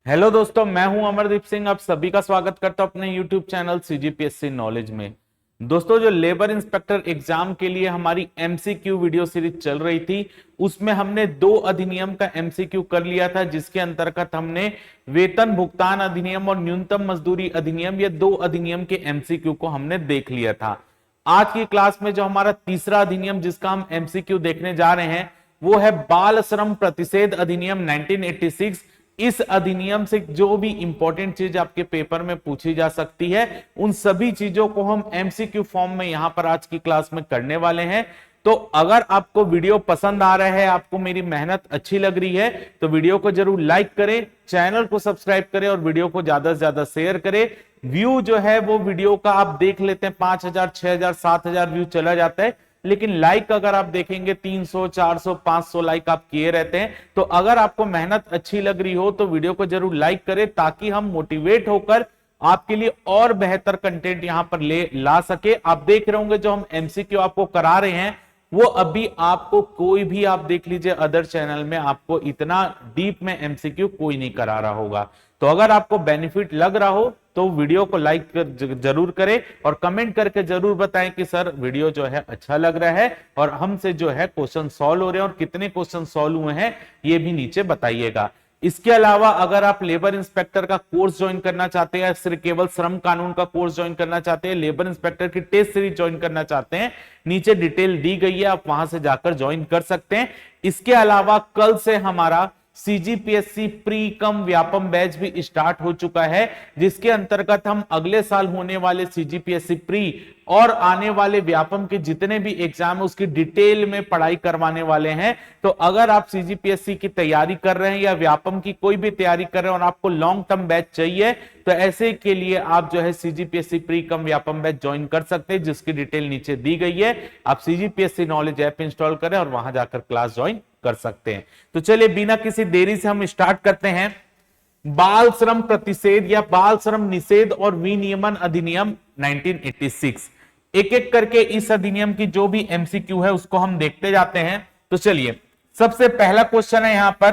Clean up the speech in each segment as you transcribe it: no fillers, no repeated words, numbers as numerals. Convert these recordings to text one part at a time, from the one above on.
Hello दोस्तों, मैं हूं अमरदीप सिंह। आप सभी का स्वागत करता हूं अपने यूट्यूब चैनल सीजीपीएससी नॉलेज में। दोस्तों, जो लेबर इंस्पेक्टर एग्जाम के लिए हमारी एमसीक्यू वीडियो सीरीज चल रही थी, उसमें हमने दो अधिनियम का एमसीक्यू कर लिया था, जिसके अंतर्गत हमने वेतन भुगतान अधिनियम और न्यूनतम मजदूरी अधिनियम, ये दो अधिनियम के एमसीक्यू को हमने देख लिया था। आज की क्लास में जो हमारा तीसरा अधिनियम जिसका हम एमसीक्यू देखने जा रहे हैं, वो है बाल श्रम प्रतिषेध अधिनियम 1986। इस अधिनियम से जो भी इंपॉर्टेंट चीज आपके पेपर में पूछी जा सकती है, उन सभी चीजों को हम एमसीक्यू फॉर्म में यहां पर आज की क्लास में करने वाले हैं। तो अगर आपको वीडियो पसंद आ रहा है, आपको मेरी मेहनत अच्छी लग रही है, तो वीडियो को जरूर लाइक करें, चैनल को सब्सक्राइब करें और वीडियो को ज्यादा से ज्यादा शेयर करें। व्यू जो है वो वीडियो का आप देख लेते हैं 5000, 6000, 7000 व्यू चला जाता है, लेकिन लाइक अगर आप देखेंगे 300, 400, 500 लाइक आप किए रहते हैं। तो अगर आपको मेहनत अच्छी लग रही हो तो वीडियो को जरूर लाइक करें, ताकि हम मोटिवेट होकर आपके लिए और बेहतर कंटेंट यहां पर ला सके। आप देख रहे होंगे जो हम एमसीक्यू आपको करा रहे हैं, वो अभी आपको कोई भी, आप देख लीजिए अदर चैनल में, आपको इतना डीप में एमसीक्यू कोई नहीं करा रहा होगा। तो अगर आपको बेनिफिट लग रहा हो तो वीडियो को लाइक जरूर करें और कमेंट करके जरूर बताएं कि सर वीडियो जो है अच्छा लग रहा है और हमसे जो है क्वेश्चन सॉल्व हो रहे हैं, और कितने क्वेश्चन सॉल्व हुए हैं ये भी नीचे बताइएगा। इसके अलावा अगर आप लेबर इंस्पेक्टर का कोर्स ज्वाइन करना चाहते हैं, सिर्फ केवल श्रम कानून का कोर्स ज्वाइन करना चाहते हैं, लेबर इंस्पेक्टर की टेस्ट सीरीज ज्वाइन करना चाहते हैं, नीचे डिटेल दी गई है, आप वहां से जाकर ज्वाइन कर सकते हैं। इसके अलावा कल से हमारा सीजीपीएससी प्री कम व्यापम बैच भी स्टार्ट हो चुका है, जिसके अंतर्गत हम अगले साल होने वाले सीजीपीएससी प्री और आने वाले व्यापम के जितने भी एग्जाम है उसकी डिटेल में पढ़ाई करवाने वाले हैं। तो अगर आप सीजीपीएससी की तैयारी कर रहे हैं या व्यापम की कोई भी तैयारी कर रहे हैं और आपको लॉन्ग टर्म बैच चाहिए, तो ऐसे के लिए आप जो है सीजीपीएससी प्री कम व्यापम बैच ज्वाइन कर सकते हैं, जिसकी डिटेल नीचे दी गई है। आप सीजीपीएससी नॉलेज ऐप इंस्टॉल करें और वहां जाकर क्लास ज्वाइन कर सकते हैं। तो चलिए बिना किसी देरी से हम स्टार्ट करते हैं। बाल श्रम प्रतिषेध या बाल श्रम निषेध और विनियमन अधिनियम 1986, एक एक करके इस अधिनियम की जो भी एमसीक्यू है उसको हम देखते जाते हैं। तो चलिए, सबसे पहला क्वेश्चन है, यहां पर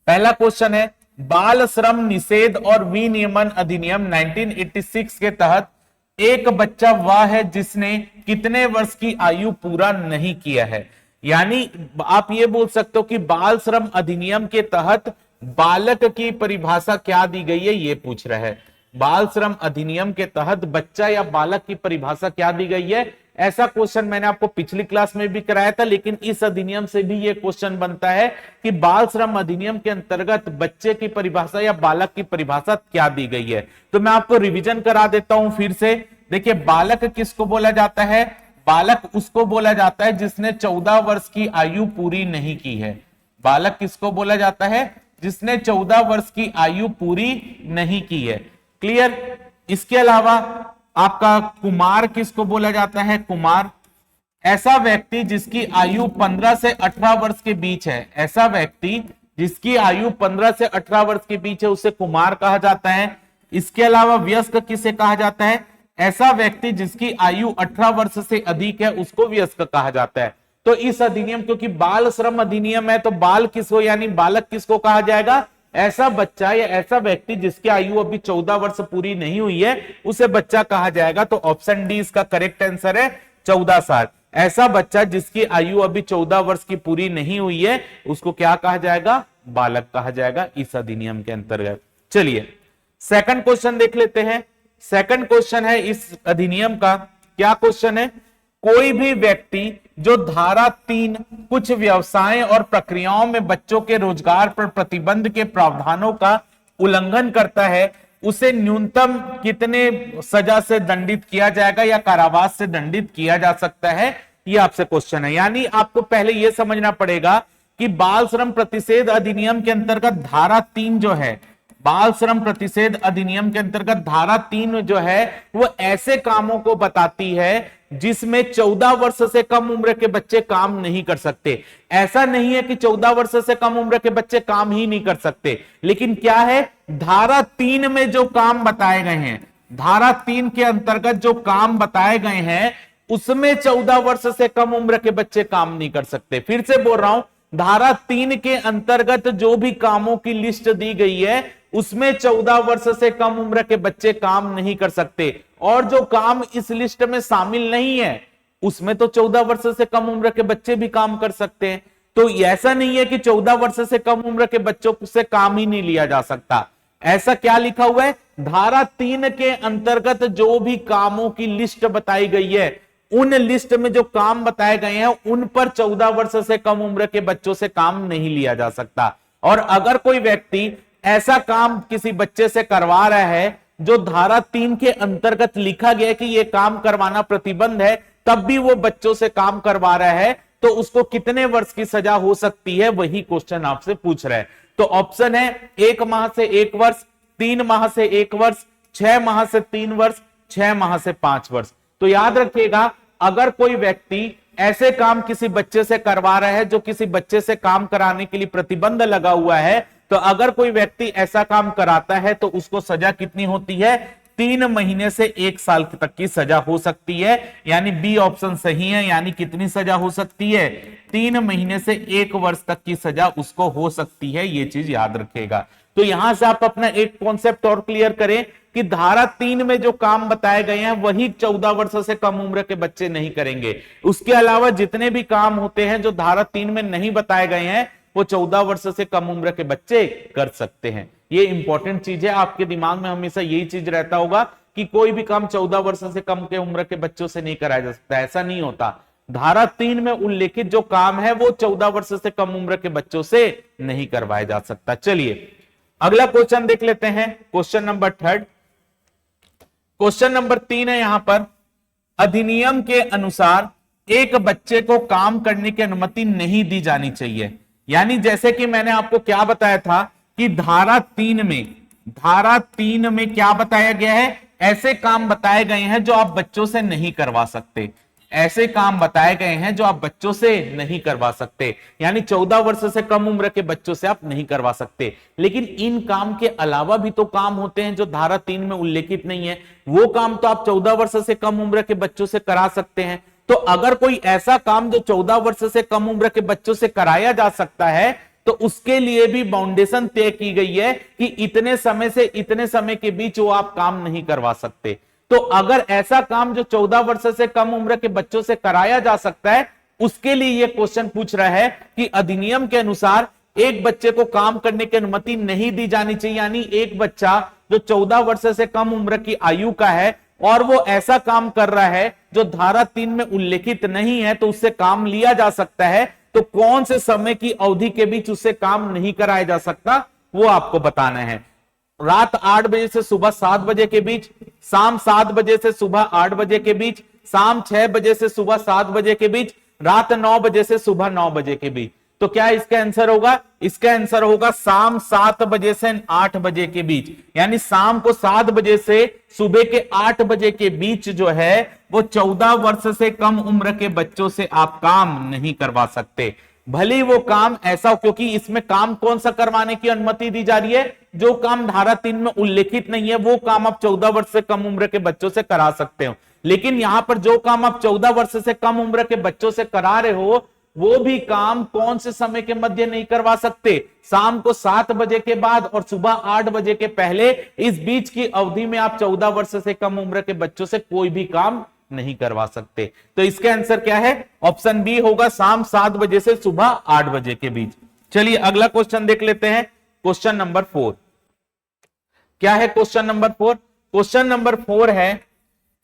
पहला क्वेश्चन है, बाल श्रम निषेध और विनियमन अधिनियम 1986 के तहत एक बच्चा वह है जिसने कितने वर्ष की आयु पूरा नहीं किया है। यानी आप ये बोल सकते हो कि बाल श्रम अधिनियम के तहत बालक की परिभाषा क्या दी गई है, ये पूछ रहा है। बाल श्रम अधिनियम के तहत बच्चा या बालक की परिभाषा क्या दी गई है, ऐसा क्वेश्चन मैंने आपको पिछली क्लास में भी कराया था, लेकिन इस अधिनियम से भी यह क्वेश्चन बनता है कि बाल श्रम अधिनियम के अंतर्गत बच्चे की परिभाषा या बालक की परिभाषा क्या दी गई है। तो मैं आपको रिवीजन करा देता हूं फिर से। देखिए, बालक किसको बोला जाता है? बालक उसको बोला जाता है जिसने 14 वर्ष की आयु पूरी नहीं की है। बालक किसको बोला जाता है? जिसने 14 वर्ष की आयु पूरी नहीं की है। क्लियर? इसके अलावा आपका कुमार किसको बोला जाता है? कुमार ऐसा व्यक्ति जिसकी आयु 15 से 18 वर्ष के बीच है। ऐसा व्यक्ति जिसकी आयु 15 से 18 वर्ष के बीच है उसे कुमार कहा जाता है। इसके अलावा वयस्क किसे कहा जाता है? ऐसा व्यक्ति जिसकी आयु 18 वर्ष से अधिक है उसको वयस्क कहा जाता है। तो इस अधिनियम, क्योंकि बाल श्रम अधिनियम है, तो बाल किसको यानी बालक किसको कहा जाएगा? ऐसा बच्चा या ऐसा व्यक्ति जिसकी आयु अभी 14 वर्ष पूरी नहीं हुई है उसे बच्चा कहा जाएगा। तो ऑप्शन डी इसका करेक्ट आंसर है, 14 साल। ऐसा बच्चा जिसकी आयु अभी 14 वर्ष की पूरी नहीं हुई है उसको क्या कहा जाएगा? बालक कहा जाएगा इस अधिनियम के अंतर्गत। चलिए सेकंड क्वेश्चन देख लेते हैं। सेकंड क्वेश्चन है इस अधिनियम का, क्या क्वेश्चन है? कोई भी व्यक्ति जो धारा 3 कुछ व्यवसाय और प्रक्रियाओं में बच्चों के रोजगार पर प्रतिबंध के प्रावधानों का उल्लंघन करता है उसे न्यूनतम कितने सजा से दंडित किया जाएगा या कारावास से दंडित किया जा सकता है, ये आपसे क्वेश्चन है। यानी आपको पहले यह समझना पड़ेगा कि बाल श्रम प्रतिषेध अधिनियम के अंतर्गत धारा 3 जो है, बाल श्रम प्रतिषेध अधिनियम के अंतर्गत धारा 3 जो है वो ऐसे कामों को बताती है जिसमें 14 वर्ष से कम उम्र के बच्चे काम नहीं कर सकते। ऐसा नहीं है कि 14 वर्ष से कम उम्र के बच्चे काम ही नहीं कर सकते, लेकिन क्या है, धारा 3 में जो काम बताए गए हैं, धारा 3 के अंतर्गत जो काम बताए गए हैं उसमें 14 वर्ष से कम उम्र के बच्चे काम नहीं कर सकते। फिर से बोल रहा हूं, धारा 3 के अंतर्गत जो भी कामों की लिस्ट दी गई है उसमें 14 वर्ष से कम उम्र के बच्चे काम नहीं कर सकते, और जो काम इस लिस्ट में शामिल नहीं है उसमें तो 14 वर्ष से कम उम्र के बच्चे भी काम कर सकते हैं। तो ऐसा नहीं है कि 14 वर्ष से कम उम्र के बच्चों से काम ही नहीं लिया जा सकता। ऐसा क्या लिखा हुआ है, धारा 3 के अंतर्गत जो भी कामों की लिस्ट बताई गई है उन लिस्ट में जो काम बताए गए हैं उन पर 14 वर्ष से कम उम्र के बच्चों से काम नहीं लिया जा सकता। और अगर कोई व्यक्ति ऐसा काम किसी बच्चे से करवा रहा है जो धारा 3 के अंतर्गत लिखा गया है कि यह काम करवाना प्रतिबंध है, तब भी वो बच्चों से काम करवा रहा है, तो उसको कितने वर्ष की सजा हो सकती है, वही क्वेश्चन आपसे पूछ रहा है। तो ऑप्शन है 1 माह से 1 वर्ष, 3 माह से 1 वर्ष, 6 माह से 3 वर्ष, 6 माह से 5 वर्ष। तो याद रखिएगा, अगर कोई व्यक्ति ऐसे काम किसी बच्चे से करवा रहा है जो किसी बच्चे से काम कराने के लिए प्रतिबंध लगा हुआ है, तो अगर कोई व्यक्ति ऐसा काम कराता है तो उसको सजा कितनी होती है, 3 महीने से 1 साल तक की सजा हो सकती है। यानी बी ऑप्शन सही है। यानी कितनी सजा हो सकती है, 3 महीने से 1 वर्ष तक की सजा उसको हो सकती है। ये चीज याद रखिएगा। तो यहां से आप अपना एक कॉन्सेप्ट और क्लियर करें कि धारा 3 में जो काम बताए गए हैं वही 14 वर्ष से कम उम्र के बच्चे नहीं करेंगे। उसके अलावा जितने भी काम होते हैं जो धारा 3 में नहीं बताए गए हैं वो 14 वर्ष से कम उम्र के बच्चे कर सकते हैं। ये इंपॉर्टेंट चीज है, आपके दिमाग में हमेशा यही चीज रहता होगा कि कोई भी काम 14 वर्ष से कम के उम्र के बच्चों से नहीं कराया जा सकता। ऐसा नहीं होता। धारा 3 में उल्लेखित जो काम है वो 14 वर्ष से कम उम्र के बच्चों से नहीं करवाया जा सकता। चलिए अगला क्वेश्चन देख लेते हैं, क्वेश्चन नंबर 3। क्वेश्चन नंबर 3 है यहां पर, अधिनियम के अनुसार एक बच्चे को काम करने की अनुमति नहीं दी जानी चाहिए। यानी जैसे कि मैंने आपको क्या बताया था कि धारा 3 में क्या बताया गया है, ऐसे काम बताए गए हैं जो आप बच्चों से नहीं करवा सकते। ऐसे काम बताए गए हैं जो आप बच्चों से नहीं करवा सकते। यानी 14 वर्ष से कम उम्र के बच्चों से आप नहीं करवा सकते। लेकिन इन काम के अलावा भी तो काम होते हैं जो धारा 3 में उल्लेखित नहीं है। वो काम तो आप 14 वर्ष से कम उम्र के बच्चों से करा सकते हैं। तो अगर कोई ऐसा काम जो 14 वर्ष से कम उम्र के बच्चों से कराया जा सकता है तो उसके लिए भी बाउंडेशन तय की गई है कि इतने समय से इतने समय के बीच वो आप काम नहीं करवा सकते। तो अगर ऐसा काम जो 14 वर्ष से कम उम्र के बच्चों से कराया जा सकता है, उसके लिए यह क्वेश्चन पूछ रहा है कि अधिनियम के अनुसार एक बच्चे को काम करने की अनुमति नहीं दी जानी चाहिए। यानी एक बच्चा जो 14 वर्ष से कम उम्र की आयु का है और वो ऐसा काम कर रहा है जो धारा 3 में उल्लेखित नहीं है, तो उससे काम लिया जा सकता है। तो कौन से समय की अवधि के बीच उससे काम नहीं कराया जा सकता वो आपको बताना है। रात 8 बजे से सुबह 7 बजे के बीच, शाम 7 बजे से सुबह 8 बजे के बीच, शाम 6 बजे से सुबह 7 बजे के बीच, रात 9 बजे से सुबह 9 बजे के बीच। तो क्या इसका आंसर होगा, इसका आंसर होगा शाम 7 बजे से 8 बजे के बीच। यानी शाम को 7 बजे से सुबह के 8 बजे के बीच जो है वो 14 वर्ष से कम उम्र के बच्चों से आप काम नहीं करवा सकते। भले ही वो काम ऐसा, क्योंकि इसमें काम कौन सा करवाने की अनुमति दी जा रही है, जो काम धारा 3 में उल्लेखित नहीं है वो काम आप 14 वर्ष से कम उम्र के बच्चों से करा सकते हो। लेकिन यहां पर जो काम आप 14 वर्ष से कम उम्र के बच्चों से करा रहे हो वो भी काम कौन से समय के मध्य नहीं करवा सकते, शाम को 7 बजे के बाद और सुबह 8 बजे के पहले। इस बीच की अवधि में आप 14 वर्ष से कम उम्र के बच्चों से कोई भी काम नहीं करवा सकते। तो इसका आंसर क्या है, ऑप्शन बी होगा, शाम 7 बजे से सुबह 8 बजे के बीच। चलिए अगला क्वेश्चन देख लेते हैं, क्वेश्चन नंबर 4। क्या है क्वेश्चन नंबर 4? क्वेश्चन नंबर 4 है,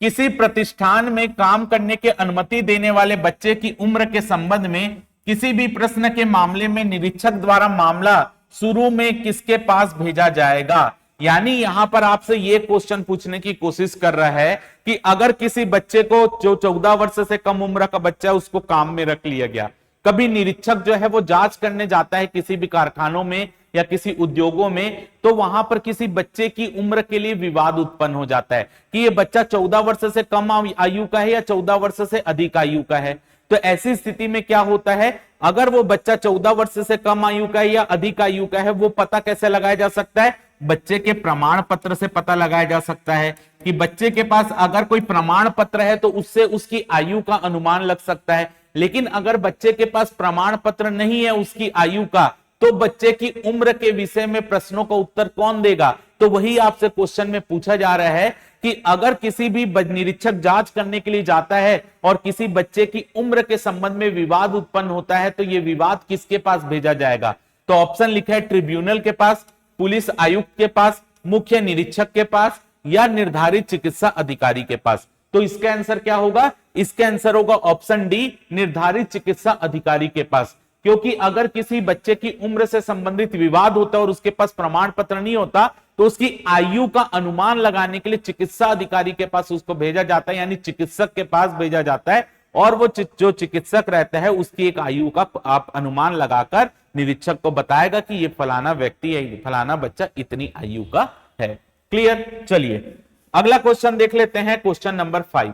किसी प्रतिष्ठान में काम करने की अनुमति देने वाले बच्चे की उम्र के संबंध में किसी भी प्रश्न के मामले में निरीक्षक द्वारा मामला शुरू में किसके पास भेजा जाएगा। यानी यहां पर आपसे यह क्वेश्चन पूछने की कोशिश कर रहा है कि अगर किसी बच्चे को जो 14 वर्ष से कम उम्र का बच्चा है उसको काम में रख लिया गया, कभी निरीक्षक जो है वो जांच करने जाता है किसी भी कारखानों में या किसी उद्योगों में, तो वहां पर किसी बच्चे की उम्र के लिए विवाद उत्पन्न हो जाता है कि ये बच्चा 14 वर्ष से कम आयु का है या 14 वर्ष से अधिक आयु का है। तो ऐसी स्थिति में क्या होता है, अगर वो बच्चा 14 वर्ष से कम आयु का है या अधिक आयु का है, वो पता कैसे लगाया जा सकता है, बच्चे के प्रमाण पत्र से पता लगाया जा सकता है कि बच्चे के पास अगर कोई प्रमाण पत्र है तो उससे उसकी आयु का अनुमान लग सकता है। लेकिन अगर बच्चे के पास प्रमाण पत्र नहीं है उसकी आयु का, तो बच्चे की उम्र के विषय में प्रश्नों का उत्तर कौन देगा? तो वही आपसे क्वेश्चन में पूछा जा रहा है कि अगर किसी भी निरीक्षक जांच करने के लिए जाता है और किसी बच्चे की उम्र के संबंध में विवाद उत्पन्न होता है, तो यह विवाद किसके पास भेजा जाएगा? तो ऑप्शन लिखा है ट्रिब्यूनल के पास, पुलिस आयुक्त के पास, मुख्य निरीक्षक के पास, या निर्धारित चिकित्सा अधिकारी के पास। तो इसका आंसर क्या होगा? इसका आंसर होगा ऑप्शन डी, निर्धारित चिकित्सा अधिकारी के पास। क्योंकि अगर किसी बच्चे की उम्र से संबंधित विवाद होता है और उसके पास प्रमाण पत्र नहीं होता, तो उसकी आयु का अनुमान लगाने के लिए चिकित्सा अधिकारी के पास उसको भेजा जाता है, यानी चिकित्सक के पास भेजा जाता है, और वो जो चिकित्सक रहता है उसकी एक आयु का आप अनुमान लगाकर निरीक्षक को बताएगा कि ये फलाना व्यक्ति है, फलाना बच्चा इतनी आयु का है। क्लियर? चलिए अगला क्वेश्चन देख लेते हैं, क्वेश्चन नंबर 5।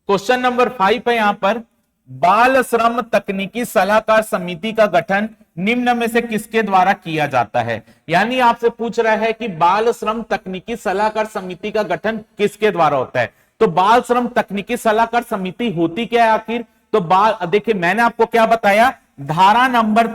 क्वेश्चन नंबर 5 है यहां पर, बाल श्रम तकनीकी सलाहकार समिति का गठन निम्न में से किसके द्वारा किया जाता है? यानी आपसे पूछ रहा है कि बाल श्रम तकनीकी सलाहकार समिति का गठन किसके द्वारा होता है। तो बाल श्रम तकनीकी सलाहकार समिति होती क्या है आखिर? तो देखिए मैंने आपको क्या बताया, धारा नंबर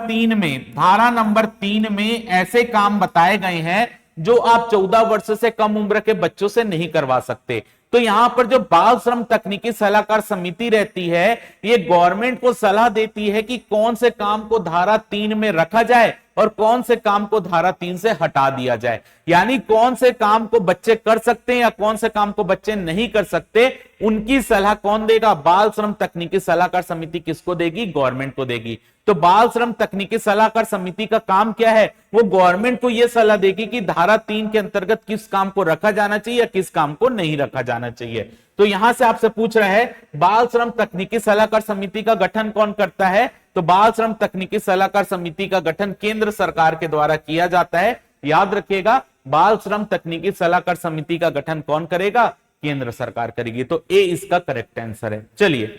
3 में ऐसे काम बताए गए हैं जो आप 14 वर्ष से कम उम्र के बच्चों से नहीं करवा सकते। तो यहां पर जो बाल श्रम तकनीकी सलाहकार समिति रहती है, ये गवर्नमेंट को सलाह देती है कि कौन से काम को धारा 3 में रखा जाए और कौन से काम को धारा 3 से हटा दिया जाए। यानी कौन से काम को बच्चे कर सकते हैं या कौन से काम को बच्चे नहीं कर सकते, उनकी सलाह कौन देगा? बाल श्रम तकनीकी सलाहकार समिति किसको देगी? गवर्नमेंट को देगी। तो बाल श्रम तकनीकी सलाहकार समिति का काम क्या है? वो गवर्नमेंट को यह सलाह देगी कि धारा 3 के अंतर्गत किस काम को रखा जाना चाहिए या किस काम को नहीं रखा जाना चाहिए। तो यहां से आपसे पूछ रहा है बाल श्रम तकनीकी सलाहकार समिति का गठन कौन करता है? तो बाल श्रम तकनीकी सलाहकार समिति का गठन केंद्र सरकार के द्वारा किया जाता है। याद रखिएगा, बाल श्रम तकनीकी सलाहकार समिति का गठन कौन करेगा? केंद्र सरकार करेगी। तो ए इसका करेक्ट आंसर है। चलिए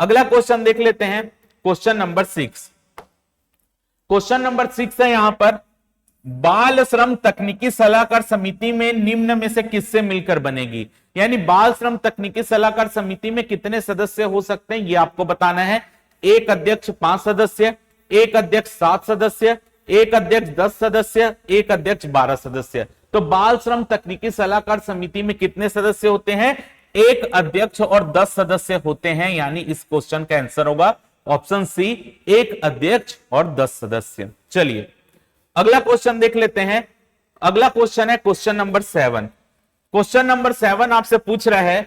अगला क्वेश्चन देख लेते हैं, क्वेश्चन नंबर 6। क्वेश्चन नंबर 6 है यहां पर, बाल श्रम तकनीकी सलाहकार समिति में निम्न में से किससे मिलकर बनेगी? यानी बाल श्रम तकनीकी सलाहकार समिति में कितने सदस्य हो सकते हैं, ये आपको बताना है। एक अध्यक्ष 5 सदस्य, एक अध्यक्ष 7 सदस्य, एक अध्यक्ष 10 सदस्य, एक अध्यक्ष 12 सदस्य। तो बाल श्रम तकनीकी सलाहकार समिति में कितने सदस्य होते हैं? एक अध्यक्ष और 10 सदस्य होते हैं। यानी इस क्वेश्चन का आंसर होगा ऑप्शन सी, एक अध्यक्ष और 10 सदस्य। चलिए अगला क्वेश्चन देख लेते हैं। अगला क्वेश्चन है क्वेश्चन नंबर 7। क्वेश्चन नंबर 7 आपसे पूछ रहा है,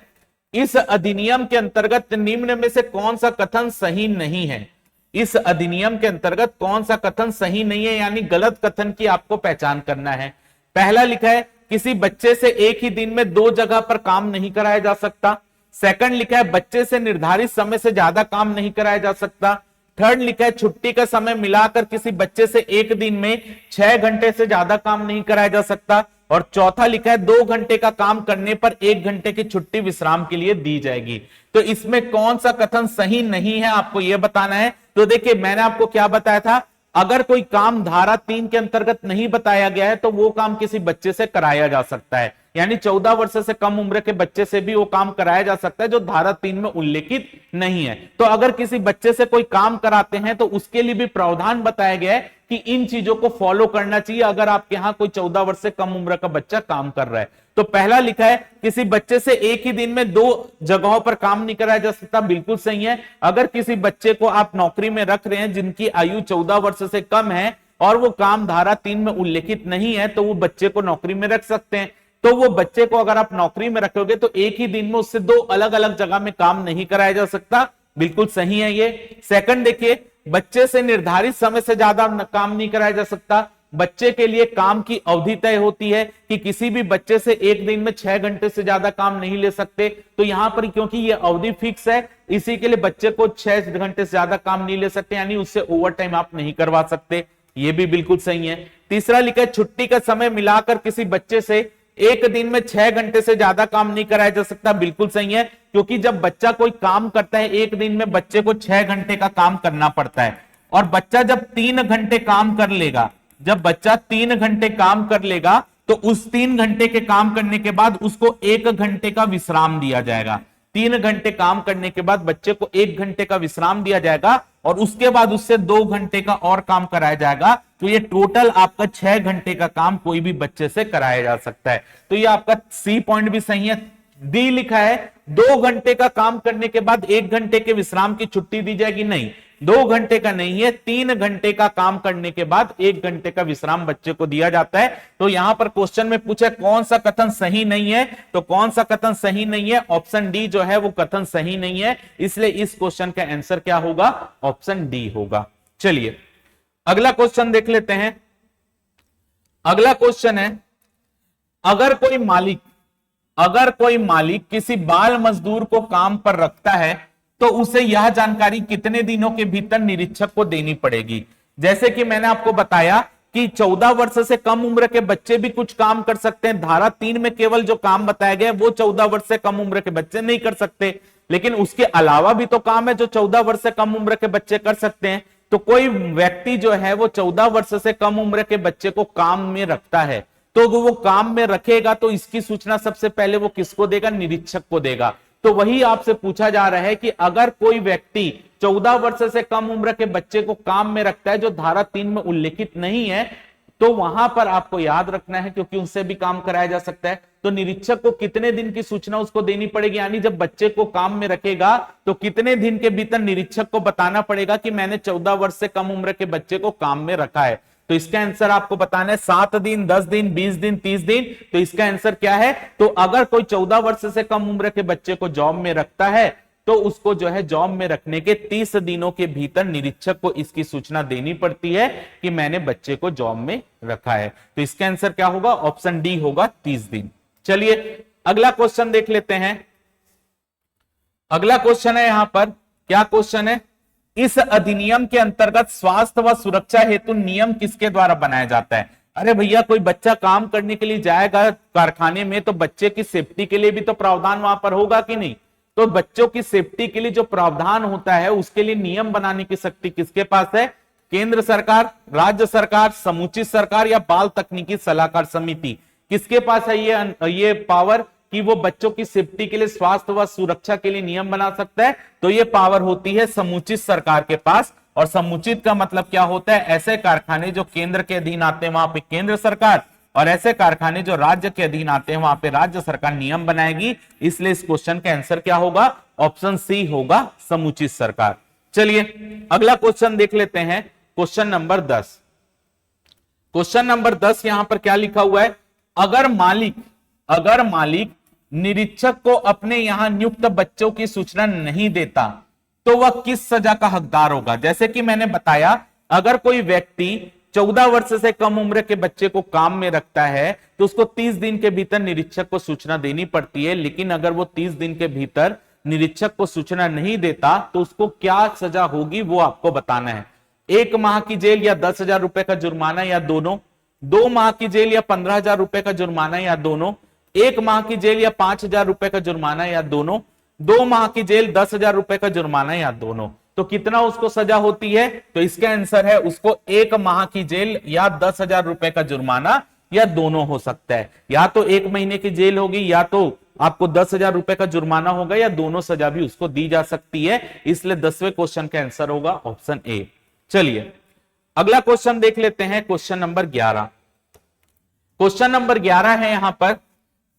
इस अधिनियम के अंतर्गत निम्न में से कौन सा कथन सही नहीं है? इस अधिनियम के अंतर्गत कौन सा कथन सही नहीं है, यानी गलत कथन की आपको पहचान करना है। पहला लिखा है, किसी बच्चे से एक ही दिन में 2 जगह पर काम नहीं कराया जा सकता। सेकंड लिखा है, बच्चे से निर्धारित समय से ज्यादा काम नहीं कराया जा सकता। थर्ड लिखा है, छुट्टी का समय मिलाकर किसी बच्चे से एक दिन में 6 घंटे से ज्यादा काम नहीं कराया जा सकता। और चौथा लिखा है, 2 घंटे का काम करने पर 1 घंटे की छुट्टी विश्राम के लिए दी जाएगी। तो इसमें कौन सा कथन सही नहीं है, आपको यह बताना है। तो देखिए मैंने आपको क्या बताया था, अगर कोई काम धारा 3 के अंतर्गत नहीं बताया गया है तो वो काम किसी बच्चे से कराया जा सकता है। यानी 14 वर्ष से कम उम्र के बच्चे से भी वो काम कराया जा सकता है जो धारा 3 में उल्लेखित नहीं है। तो अगर किसी बच्चे से कोई काम कराते हैं तो उसके लिए भी प्रावधान बताया गया है कि इन चीजों को फॉलो करना चाहिए अगर आपके यहां कोई 14 वर्ष से कम उम्र का बच्चा काम कर रहा है। तो पहला लिखा है, किसी बच्चे से एक ही दिन में 2 जगहों पर काम नहीं कराया जा सकता, बिल्कुल सही है। अगर किसी बच्चे को आप नौकरी में रख रहे हैं जिनकी आयु 14 वर्ष से कम है और वो काम धारा 3 में उल्लेखित नहीं है, तो वो बच्चे को नौकरी में रख सकते हैं। तो वो बच्चे को अगर आप नौकरी में रखोगे तो एक ही दिन में उससे 2 अलग अलग जगह में काम नहीं कराया जा सकता, बिल्कुल सही है ये। सेकंड देखिए, बच्चे से निर्धारित समय से ज्यादा काम नहीं कराया जा सकता। बच्चे के लिए काम की अवधि तय होती है कि किसी भी बच्चे से एक दिन में 6 घंटे से ज्यादा काम नहीं ले सकते। तो यहां पर क्योंकि ये अवधि फिक्स है, इसी के लिए बच्चे को 6 घंटे से ज्यादा काम नहीं ले सकते, यानी उससे ओवर टाइम आप नहीं करवा सकते, ये भी बिल्कुल सही है। तीसरा लिखा है, छुट्टी का समय मिलाकर किसी बच्चे से एक दिन में 6 घंटे से ज्यादा काम नहीं कराया जा सकता, बिल्कुल सही है। क्योंकि जब बच्चा कोई काम करता है एक दिन में बच्चे को 6 घंटे का काम करना पड़ता है, और बच्चा जब 3 घंटे काम कर लेगा, जब बच्चा 3 घंटे काम कर लेगा तो उस 3 घंटे के काम करने के बाद उसको 1 घंटे का विश्राम दिया जाएगा। 3 घंटे काम करने के बाद बच्चे को 1 घंटे का विश्राम दिया जाएगा और उसके बाद उससे 2 घंटे का और काम कराया जाएगा, तो ये टोटल आपका 6 घंटे का काम कोई भी बच्चे से कराया जा सकता है। तो ये आपका सी पॉइंट भी सही है। डी लिखा है 2 घंटे का काम करने के बाद 1 घंटे के विश्राम की छुट्टी दी जाएगी, नहीं, 2 घंटे का नहीं है, 3 घंटे का काम करने के बाद 1 घंटे का विश्राम बच्चे को दिया जाता है। तो यहां पर क्वेश्चन में पूछा कौन सा कथन सही नहीं है, तो कौन सा कथन सही नहीं है, ऑप्शन डी जो है वो कथन सही नहीं है, इसलिए इस क्वेश्चन का आंसर क्या होगा, ऑप्शन डी होगा। चलिए अगला क्वेश्चन देख लेते हैं। अगला क्वेश्चन है, अगर कोई मालिक किसी बाल मजदूर को काम पर रखता है तो उसे यह जानकारी कितने दिनों के भीतर निरीक्षक को देनी पड़ेगी। जैसे कि मैंने आपको बताया कि 14 वर्ष से कम उम्र के बच्चे भी कुछ काम कर सकते हैं। धारा 3 में केवल जो काम बताया गया वो 14 वर्ष से कम उम्र के बच्चे नहीं कर सकते, लेकिन उसके अलावा भी तो काम है जो 14 वर्ष से कम उम्र के बच्चे कर सकते हैं। तो कोई व्यक्ति जो है वो 14 वर्ष से कम उम्र के बच्चे को काम में रखता है, तो वो काम में रखेगा तो इसकी सूचना सबसे पहले वो किसको देगा, निरीक्षक को देगा। तो वही आपसे पूछा जा रहा है कि अगर कोई व्यक्ति 14 वर्ष से कम उम्र के बच्चे को काम में रखता है जो धारा 3 में उल्लेखित नहीं है, तो वहां पर आपको याद रखना है क्योंकि उनसे भी काम कराया जा सकता है, तो निरीक्षक को कितने दिन की सूचना उसको देनी पड़ेगी, यानी जब बच्चे को काम में रखेगा तो कितने दिन के भीतर निरीक्षक को बताना पड़ेगा कि मैंने 14 वर्ष से कम उम्र के बच्चे को काम में रखा है। तो इसका आंसर आपको बताना है 7 दिन, 10 दिन, 20 दिन, 30 दिन। तो इसका आंसर क्या है, तो अगर कोई 14 वर्ष से कम उम्र के बच्चे को जॉब में रखता है तो उसको जो है जॉब में रखने के 30 दिनों के भीतर निरीक्षक को इसकी सूचना देनी पड़ती है कि मैंने बच्चे को जॉब में रखा है। तो इसका आंसर क्या होगा, ऑप्शन डी होगा, 30 दिन। चलिए अगला क्वेश्चन देख लेते हैं। अगला क्वेश्चन है यहां पर, क्या क्वेश्चन है, इस अधिनियम के अंतर्गत स्वास्थ्य व सुरक्षा हेतु नियम किसके द्वारा बनाया जाता है। अरे भैया कोई बच्चा काम करने के लिए जाएगा कारखाने में तो बच्चे की सेफ्टी के लिए भी तो प्रावधान वहां पर होगा कि नहीं। तो बच्चों की सेफ्टी के लिए जो प्रावधान होता है उसके लिए नियम बनाने की शक्ति किसके पास है, केंद्र सरकार, राज्य सरकार, समुचित सरकार या बाल तकनीकी सलाहकार समिति, किसके पास है ये पावर कि वो बच्चों की सेफ्टी के लिए, स्वास्थ्य व सुरक्षा के लिए नियम बना सकता है। तो ये पावर होती है समुचित सरकार के पास। और समुचित का मतलब क्या होता है, ऐसे कारखाने जो केंद्र के अधीन आते हैं वहां पे केंद्र सरकार, और ऐसे कारखाने जो राज्य के अधीन आते हैं वहां पे राज्य सरकार नियम बनाएगी। इसलिए इस क्वेश्चन का आंसर क्या होगा, ऑप्शन सी होगा, समुचित सरकार। चलिए अगला क्वेश्चन देख लेते हैं, क्वेश्चन नंबर 10। क्वेश्चन नंबर 10 यहां पर क्या लिखा हुआ है, अगर मालिक निरीक्षक को अपने यहां नियुक्त बच्चों की सूचना नहीं देता तो वह किस सजा का हकदार होगा। जैसे कि मैंने बताया, अगर कोई व्यक्ति 14 वर्ष से कम उम्र के बच्चे को काम में रखता है तो उसको 30 दिन के भीतर निरीक्षक को सूचना देनी पड़ती है, लेकिन अगर वो 30 दिन के भीतर निरीक्षक को सूचना नहीं देता तो उसको क्या सजा होगी वो आपको बताना है। 1 माह की जेल या 10,000 रुपए का जुर्माना या दोनों, 2 माह की जेल या 15,000 रुपए का जुर्माना या दोनों, 1 माह की जेल या 5,000 रुपए का जुर्माना या दोनों, 2 माह की जेल 10,000 रुपए का जुर्माना या दोनों। तो कितना उसको सजा होती है, तो इसका आंसर है उसको 1 माह की जेल या 10,000 रुपए का जुर्माना या दोनों हो सकता है। या तो 1 महीने की जेल होगी या तो आपको 10,000 रुपए का जुर्माना होगा या दोनों सजा भी उसको दी जा सकती है। इसलिए 10वें क्वेश्चन का आंसर होगा ऑप्शन ए। चलिए अगला क्वेश्चन देख लेते हैं, क्वेश्चन नंबर 11। क्वेश्चन नंबर 11 है यहां पर,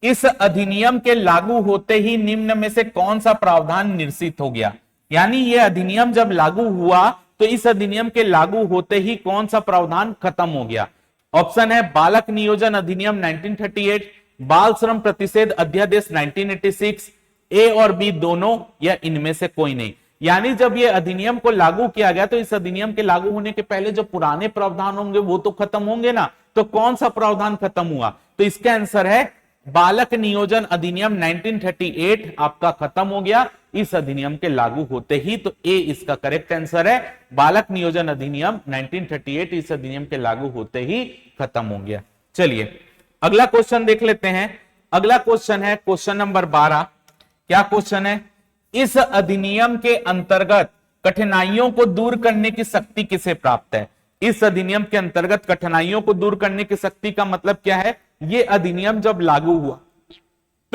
इस अधिनियम के लागू होते ही निम्न में से कौन सा प्रावधान निरसित हो गया। यानी यह अधिनियम जब लागू हुआ तो इस अधिनियम के लागू होते ही कौन सा प्रावधान खत्म हो गया। ऑप्शन है बालक नियोजन अधिनियम 1938, बाल श्रम प्रतिषेध अध्यादेश 1986, ए और बी दोनों, या इनमें से कोई नहीं। यानी जब यह अधिनियम को लागू किया गया तो इस अधिनियम के लागू होने के पहले जो पुराने प्रावधान होंगे वो तो खत्म होंगे ना, तो कौन सा प्रावधान खत्म हुआ, तो इसका आंसर है बालक नियोजन अधिनियम 1938 आपका खत्म हो गया इस अधिनियम के लागू होते ही। तो ए इसका करेक्ट आंसर है, बालक नियोजन अधिनियम 1938 इस अधिनियम के लागू होते ही खत्म हो गया। चलिए अगला क्वेश्चन देख लेते हैं। अगला क्वेश्चन है क्वेश्चन नंबर 12। क्या क्वेश्चन है, इस अधिनियम के अंतर्गत कठिनाइयों को दूर करने की शक्ति किसे प्राप्त है। इस अधिनियम के अंतर्गत कठिनाइयों को दूर करने की शक्ति का मतलब क्या है, ये अधिनियम जब लागू हुआ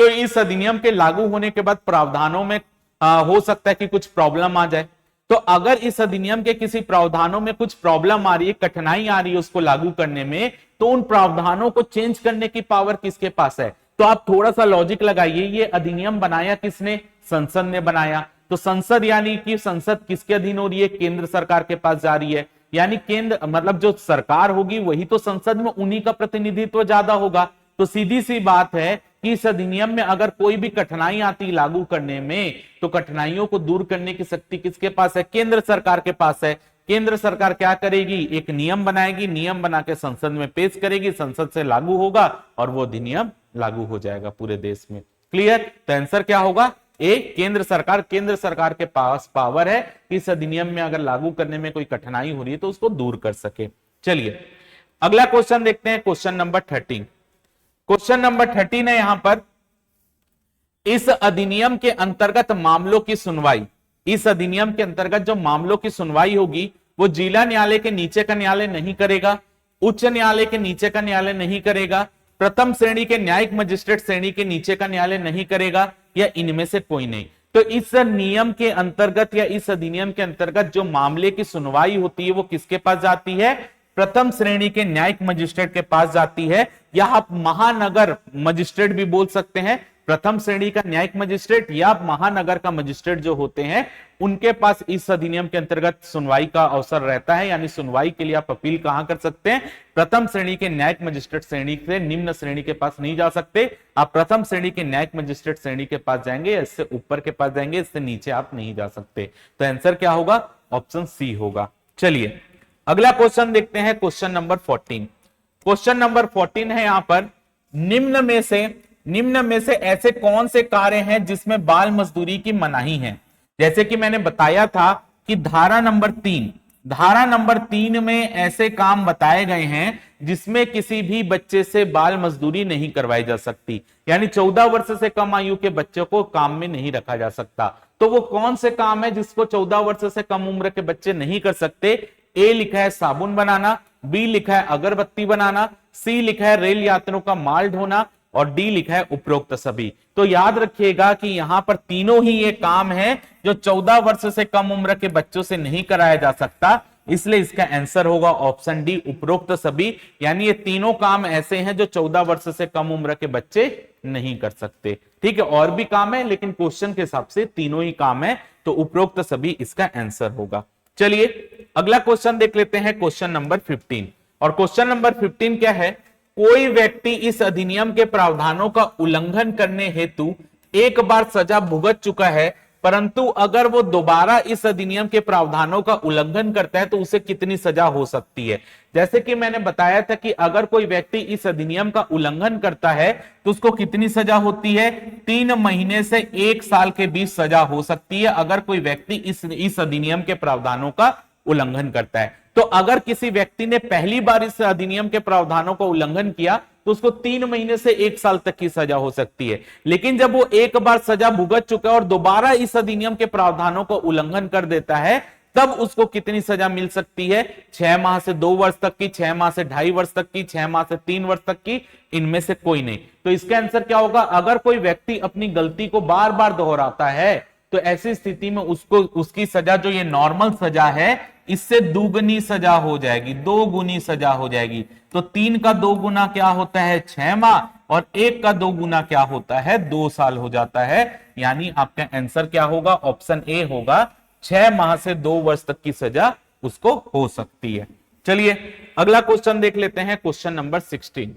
तो इस अधिनियम के लागू होने के बाद प्रावधानों में हो सकता है कि कुछ प्रॉब्लम आ जाए। तो अगर इस अधिनियम के किसी प्रावधानों में कुछ प्रॉब्लम आ रही है, कठिनाई आ रही है उसको लागू करने में, तो उन प्रावधानों को चेंज करने की पावर किसके पास है? तो आप थोड़ा सा लॉजिक लगाइए, ये अधिनियम बनाया किसने? संसद ने बनाया। तो संसद यानी कि संसद किसके अधीन हो रही है? केंद्र सरकार के पास जा रही है। यानी केंद्र मतलब जो सरकार होगी वही तो संसद में, उन्हीं का प्रतिनिधित्व ज्यादा होगा। तो सीधी सी बात है कि इस अधिनियम में अगर कोई भी कठिनाई आती लागू करने में, तो कठिनाइयों को दूर करने की शक्ति किसके पास है? केंद्र सरकार के पास है। केंद्र सरकार क्या करेगी? एक नियम बनाएगी, नियम बना के संसद में पेश करेगी, संसद से लागू होगा और वो अधिनियम लागू हो जाएगा पूरे देश में। क्लियर? तो आंसर क्या होगा? ए, केंद्र सरकार। केंद्र सरकार के पास पावर है कि इस अधिनियम में अगर लागू करने में कोई कठिनाई हो रही है तो उसको दूर कर सके। चलिए अगला क्वेश्चन देखते हैं, क्वेश्चन नंबर 13। क्वेश्चन नंबर 13 है यहां पर, इस अधिनियम के अंतर्गत मामलों की सुनवाई, इस अधिनियम के अंतर्गत जो मामलों की सुनवाई होगी वो जिला न्यायालय के नीचे का न्यायालय नहीं करेगा, उच्च न्यायालय के नीचे का न्यायालय नहीं करेगा, प्रथम श्रेणी के न्यायिक मजिस्ट्रेट श्रेणी के नीचे का न्यायालय नहीं करेगा, या इनमें से कोई नहीं। तो इस नियम के अंतर्गत या इस अधिनियम के अंतर्गत जो मामले की सुनवाई होती है वो किसके पास जाती है? प्रथम श्रेणी के न्यायिक मजिस्ट्रेट के पास जाती है, या आप महानगर मजिस्ट्रेट भी बोल सकते हैं। प्रथम श्रेणी का न्यायिक मजिस्ट्रेट या महानगर का मजिस्ट्रेट जो होते हैं उनके पास इस अधिनियम के अंतर्गत सुनवाई का अवसर रहता है। यानी सुनवाई के लिए आप अपील कहां कर सकते हैं? प्रथम श्रेणी के न्यायिक मजिस्ट्रेट श्रेणी से निम्न श्रेणी के पास नहीं जा सकते, आप प्रथम श्रेणी के न्यायिक मजिस्ट्रेट श्रेणी के पास जाएंगे, इससे ऊपर के पास जाएंगे, इससे नीचे आप नहीं जा सकते। तो आंसर क्या होगा? ऑप्शन सी होगा। चलिए अगला क्वेश्चन देखते हैं, क्वेश्चन नंबर 14। क्वेश्चन नंबर 14 है यहां पर, निम्न में से ऐसे कौन से कार्य हैं जिसमें बाल मजदूरी की मनाही है? जैसे कि मैंने बताया था कि धारा नंबर 3 में ऐसे काम बताए गए हैं जिसमें किसी भी बच्चे से बाल मजदूरी नहीं करवाई जा सकती। यानी 14 वर्ष से कम आयु के बच्चों को काम में नहीं रखा जा सकता। तो वो कौन से काम है जिसको 14 वर्ष से कम उम्र के बच्चे नहीं कर सकते? ए लिखा है साबुन बनाना, बी लिखा है अगरबत्ती बनाना, सी लिखा है रेल यात्रियों का माल ढोना, और डी लिखा है उपरोक्त सभी। तो याद रखिएगा कि यहां पर तीनों ही ये काम है जो 14 वर्ष से कम उम्र के बच्चों से नहीं कराया जा सकता, इसलिए इसका आंसर होगा ऑप्शन डी, उपरोक्त सभी। यानी ये तीनों काम ऐसे हैं जो 14 वर्ष से कम उम्र के बच्चे नहीं कर सकते। ठीक है, और भी काम है लेकिन क्वेश्चन के हिसाब से तीनों ही काम है, तो उपरोक्त सभी इसका आंसर होगा। चलिए अगला क्वेश्चन देख लेते हैं, क्वेश्चन नंबर 15। और क्वेश्चन नंबर 15 क्या है? कोई व्यक्ति इस अधिनियम के प्रावधानों का उल्लंघन करने हेतु एक बार सजा भुगत चुका है, परंतु अगर वो दोबारा इस अधिनियम के प्रावधानों का उल्लंघन करता है तो उसे कितनी सजा हो सकती है? जैसे कि मैंने बताया था कि अगर कोई व्यक्ति इस अधिनियम का उल्लंघन करता है तो उसको कितनी सजा होती है? 3 महीने से 1 साल के बीच सजा हो सकती है अगर कोई व्यक्ति इस अधिनियम के प्रावधानों का उल्लंघन करता है। तो अगर किसी व्यक्ति ने पहली बार इस अधिनियम के प्रावधानों का उल्लंघन किया तो उसको 3 महीने से 1 साल तक की सजा हो सकती है। लेकिन जब वो एक बार सजा भुगत चुका है और दोबारा इस अधिनियम के प्रावधानों का उल्लंघन कर देता है, तब उसको कितनी सजा मिल सकती है? 6 माह से 2 वर्ष तक की, 6 माह से 2.5 वर्ष तक की, 6 माह से 3 वर्ष तक की, इनमें से कोई नहीं। तो इसका आंसर क्या होगा? अगर कोई व्यक्ति अपनी गलती को बार बार दोहराता है तो ऐसी स्थिति में उसकी सजा जो ये नॉर्मल सजा है इससे दुगनी सजा हो जाएगी, 2 गुनी सजा हो जाएगी। तो 3 का 2 गुना क्या होता है? 6 माह, और 1 का 2 गुना क्या होता है? 2 साल हो जाता है। यानी आपका आंसर क्या होगा? ऑप्शन ए होगा, 6 माह से 2 वर्ष तक की सजा उसको हो सकती है। चलिए अगला क्वेश्चन देख लेते हैं, क्वेश्चन नंबर 16।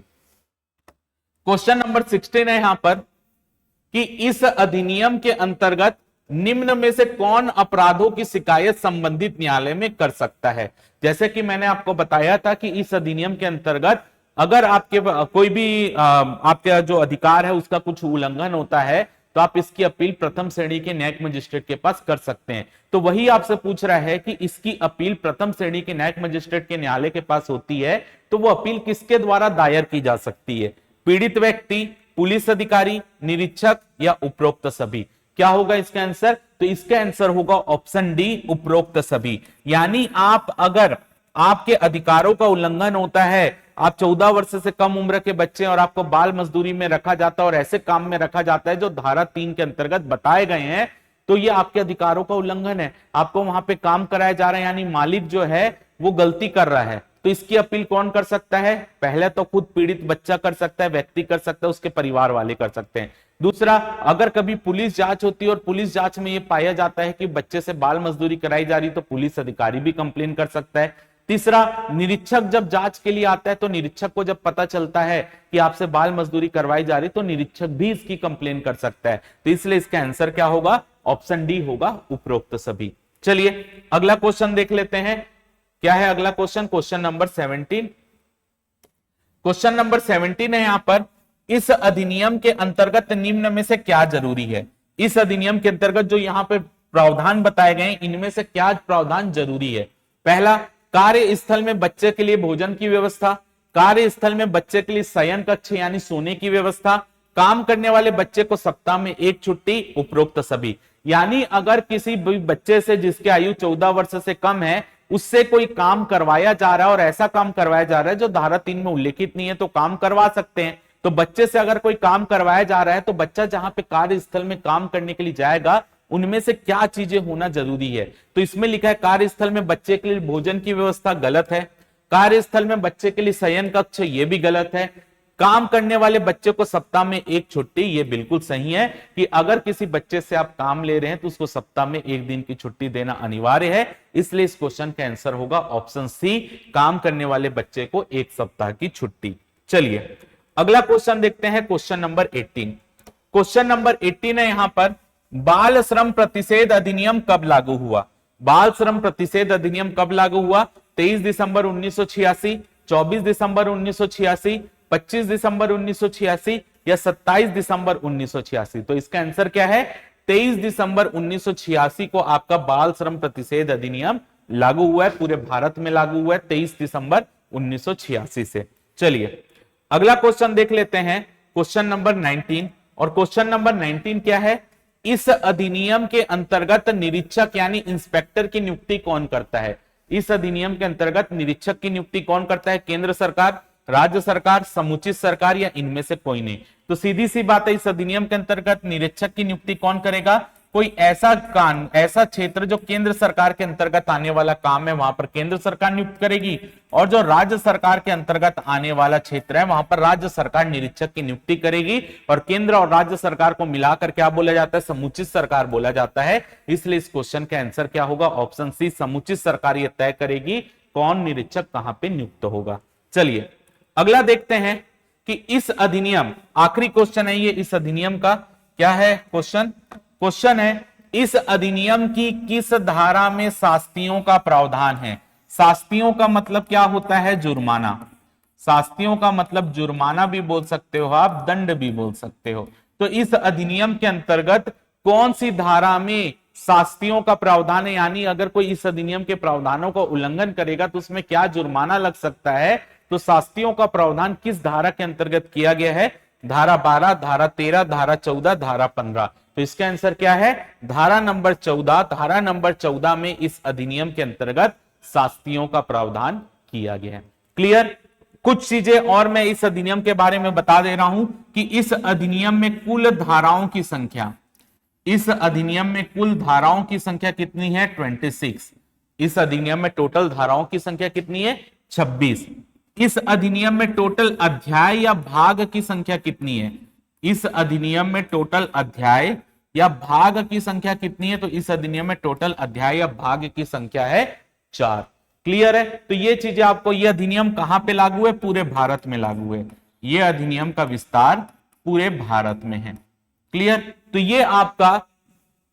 क्वेश्चन नंबर 16 है यहां पर कि इस अधिनियम के अंतर्गत निम्न में से कौन अपराधों की शिकायत संबंधित न्यायालय में कर सकता है? जैसे कि मैंने आपको बताया था कि इस अधिनियम के अंतर्गत अगर आपके कोई भी आपका जो अधिकार है उसका कुछ उल्लंघन होता है तो आप इसकी अपील प्रथम श्रेणी के न्यायिक मजिस्ट्रेट के पास कर सकते हैं। तो वही आपसे पूछ रहा है कि इसकी अपील प्रथम श्रेणी के न्यायिक मजिस्ट्रेट के न्यायालय के पास होती है तो वो अपील किसके द्वारा दायर की जा सकती है? पीड़ित व्यक्ति, पुलिस अधिकारी, निरीक्षक, या उपरोक्त सभी? क्या होगा इसका आंसर? तो इसका आंसर होगा ऑप्शन डी, उपरोक्त सभी। यानी आप अगर आपके अधिकारों का उल्लंघन होता है आप 14 वर्ष से कम उम्र के बच्चे और आपको बाल मजदूरी में रखा जाता है और ऐसे काम में रखा जाता है जो धारा 3 के अंतर्गत बताए गए हैं, तो ये आपके अधिकारों का उल्लंघन है। आपको वहां पे काम कराया जा रहा है, यानी मालिक जो है वो गलती कर रहा है। तो इसकी अपील कौन कर सकता है? पहले तो खुद पीड़ित बच्चा कर सकता है, व्यक्ति कर सकता है, उसके परिवार वाले कर सकते हैं। दूसरा, अगर कभी पुलिस जांच होती है और पुलिस जांच में ये पाया जाता है कि बच्चे से बाल मजदूरी कराई जा रही, तो पुलिस अधिकारी भी कंप्लेन कर सकता है। तीसरा, निरीक्षक जब जांच के लिए आता है तो निरीक्षक को जब पता चलता है कि आपसे बाल मजदूरी करवाई जा रही, तो निरीक्षक भी इसकी कंप्लेन कर सकता है। तो इसलिए इसका आंसर क्या होगा? ऑप्शन डी होगा, उपरोक्त सभी। चलिए अगला क्वेश्चन देख लेते हैं। क्या है अगला question? Question number 17। Question number 17 है यहां पर, इस अधिनियम के अंतर्गत निम्न में से क्या जरूरी है? इस अधिनियम के अंतर्गत जो यहां पे प्रावधान बताए गए, इनमें से क्या प्रावधान जरूरी है? पहला, कार्यस्थल में बच्चे के लिए भोजन की व्यवस्था, कार्यस्थल में बच्चे के लिए शयन कक्ष यानी सोने की व्यवस्था, काम करने वाले बच्चे को सप्ताह में एक छुट्टी, उपरोक्त सभी। यानी अगर किसी बच्चे से जिसकी आयु 14 वर्ष से कम है, उससे कोई काम करवाया जा रहा है और ऐसा काम करवाया जा रहा है जो धारा 3 में उल्लेखित नहीं है, तो काम करवा सकते हैं। तो बच्चे से अगर कोई काम करवाया जा रहा है, तो बच्चा जहां पे कार्यस्थल में काम करने के लिए जाएगा, उनमें से क्या चीजें होना जरूरी है? तो इसमें लिखा है कार्यस्थल में बच्चे के लिए भोजन की व्यवस्था, गलत है। कार्यस्थल में बच्चे के लिए शयन कक्ष, ये भी गलत है। काम करने वाले बच्चे को सप्ताह में एक छुट्टी, ये बिल्कुल सही है कि अगर किसी बच्चे से आप काम ले रहे हैं तो उसको सप्ताह में एक दिन की छुट्टी देना अनिवार्य है। इसलिए इस क्वेश्चन का आंसर होगा ऑप्शन सी, काम करने वाले बच्चे को एक सप्ताह की छुट्टी। चलिए अगला क्वेश्चन देखते हैं, क्वेश्चन नंबर 18। क्वेश्चन नंबर 18 है यहां पर, बाल श्रम प्रतिषेध अधिनियम कब लागू हुआ? बाल श्रम प्रतिषेध अधिनियम कब लागू हुआ? 23 दिसंबर 1986, 24 दिसंबर 1986, 25 दिसंबर 1986 या 27 दिसंबर 1986? तो इसका आंसर क्या है? 23 दिसंबर 1986 को आपका बाल श्रम प्रतिषेध अधिनियम लागू हुआ है, पूरे भारत में लागू हुआ है 23 दिसंबर 1986 से। चलिए अगला क्वेश्चन देख लेते हैं, क्वेश्चन नंबर 19। और क्वेश्चन नंबर 19 क्या है? इस अधिनियम के अंतर्गत निरीक्षक यानी इंस्पेक्टर की नियुक्ति कौन करता है? इस अधिनियम के अंतर्गत निरीक्षक की नियुक्ति कौन करता है? केंद्र सरकार, राज्य सरकार, समुचित सरकार या इनमें से कोई नहीं? तो सीधी सी बात है, इस अधिनियम के अंतर्गत निरीक्षक की नियुक्ति कौन करेगा? कोई ऐसा क्षेत्र जो केंद्र सरकार के अंतर्गत आने वाला काम है, वहां पर केंद्र सरकार नियुक्त करेगी, और जो राज्य सरकार के अंतर्गत आने वाला क्षेत्र है, वहां पर राज्य सरकार निरीक्षक की नियुक्ति करेगी। और केंद्र और राज्य सरकार को मिलाकर क्या बोला जाता है? समुचित सरकार बोला जाता है। इसलिए इस क्वेश्चन का आंसर क्या होगा? ऑप्शन सी, समुचित सरकार ये तय करेगी कौन निरीक्षक कहां पे नियुक्त होगा। चलिए अगला देखते हैं कि इस अधिनियम, आखिरी क्वेश्चन है ये, इस अधिनियम का क्या है क्वेश्चन? क्वेश्चन है, इस अधिनियम की किस धारा में शास्तियों का प्रावधान है? शास्तियों का मतलब क्या होता है? जुर्माना। शास्तियों का मतलब जुर्माना भी बोल सकते हो आप, दंड भी बोल सकते हो। तो इस अधिनियम के अंतर्गत कौन सी धारा में शास्तियों का प्रावधान है? यानी अगर कोई इस अधिनियम के प्रावधानों का उल्लंघन करेगा तो उसमें क्या जुर्माना लग सकता है? तो शास्तियों का प्रावधान किस धारा के अंतर्गत किया गया है? धारा 12, धारा 13, धारा 14, धारा 15। तो इसका आंसर क्या है? धारा नंबर 14। धारा नंबर 14 में इस अधिनियम के अंतर्गत शास्तियों का प्रावधान किया गया है। क्लियर? कुछ चीजें और मैं इस अधिनियम के बारे में बता दे रहा हूं कि इस अधिनियम में कुल धाराओं की संख्या, इस अधिनियम में कुल धाराओं की संख्या कितनी है? 26। इस अधिनियम में टोटल धाराओं की संख्या कितनी है? 26। इस अधिनियम में टोटल अध्याय या भाग की संख्या कितनी है? इस अधिनियम में टोटल अध्याय या भाग की संख्या कितनी है? तो इस अधिनियम में टोटल अध्याय या भाग की संख्या है 4। क्लियर है? तो ये चीजें आपको, ये अधिनियम कहां पे लागू है? पूरे भारत में लागू है। ये अधिनियम का विस्तार पूरे भारत में है। क्लियर? तो ये आपका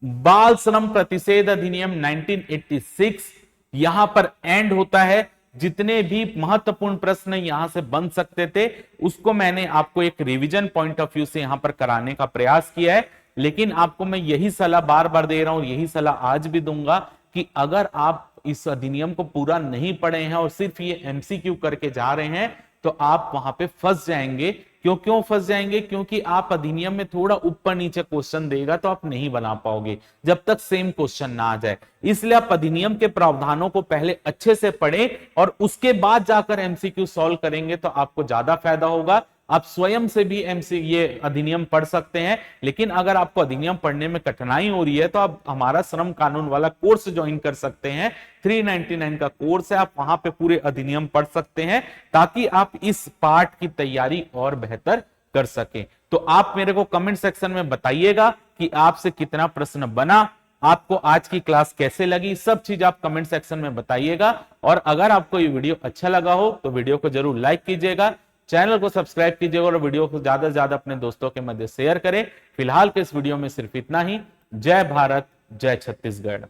बाल श्रम प्रतिषेध अधिनियम 1986 यहां पर एंड होता है। जितने भी महत्वपूर्ण प्रश्न यहां से बन सकते थे उसको मैंने आपको एक रिवीजन पॉइंट ऑफ व्यू से यहां पर कराने का प्रयास किया है। लेकिन आपको मैं यही सलाह बार बार दे रहा हूं, यही सलाह आज भी दूंगा कि अगर आप इस अधिनियम को पूरा नहीं पढ़े हैं और सिर्फ ये एमसीक्यू करके जा रहे हैं तो आप वहां पे फंस जाएंगे। क्यों फंस जाएंगे? क्योंकि आप अधिनियम में थोड़ा ऊपर नीचे क्वेश्चन देगा तो आप नहीं बना पाओगे जब तक सेम क्वेश्चन ना आ जाए। इसलिए आप अधिनियम के प्रावधानों को पहले अच्छे से पढ़ें और उसके बाद जाकर एमसीक्यू सॉल्व करेंगे तो आपको ज्यादा फायदा होगा। आप स्वयं से भी ये अधिनियम पढ़ सकते हैं, लेकिन अगर आपको अधिनियम पढ़ने में कठिनाई हो रही है तो आप हमारा श्रम कानून वाला कोर्स ज्वाइन कर सकते हैं। 399 का कोर्स है, आप वहां पे पूरे अधिनियम पढ़ सकते हैं ताकि आप इस पार्ट की तैयारी और बेहतर कर सकें। तो आप मेरे को कमेंट सेक्शन में बताइएगा कि आपसे कितना प्रश्न बना, आपको आज की क्लास कैसे लगी, सब चीज आप कमेंट सेक्शन में बताइएगा। और अगर आपको ये वीडियो अच्छा लगा हो तो वीडियो को जरूर लाइक कीजिएगा, चैनल को सब्सक्राइब कीजिएगा और वीडियो को ज्यादा से ज्यादा अपने दोस्तों के मध्य शेयर करें। फिलहाल के इस वीडियो में सिर्फ इतना ही। जय भारत, जय छत्तीसगढ़।